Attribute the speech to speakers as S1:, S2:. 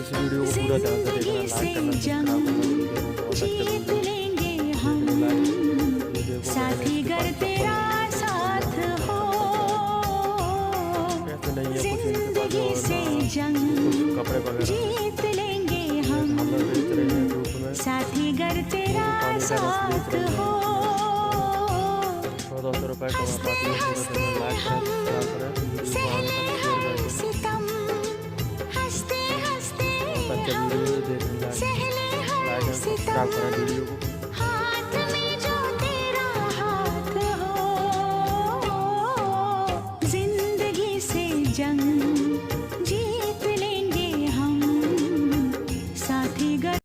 S1: इस वीडियो को पूरा ध्यान से देखना, लाइक करना, सब्सक्राइब करना, वीडियो को बहुत अच्छा
S2: जीत
S1: वीडियो
S2: लेंगे हम, साथी गर तेरा साथ हो,
S1: कैसे नहीं है कुछ इनके पास
S2: जिंदगी से
S1: कुछ
S2: जंग
S1: कपड़े वगैरह
S2: जीत लेंगे हम,
S1: झालर बेच रहे हैं धूप में,
S2: साथी गर तेरा
S1: पानी का रस बेच
S2: साथ
S1: रहे
S2: हो,
S1: हैं। 100-200 रुपए कमा पाती है, पूरे दिन में लाइक करें, सब्सक्राइब करें, वीडियो को आगे तक शेयर करके
S2: सितम हंसते हंसते
S1: बहुत अच्छा वीडियो देखने लाइक
S2: सहले
S1: एंड
S2: हर
S1: सब्सक्राइब करें
S2: सितम,
S1: वीडियो को।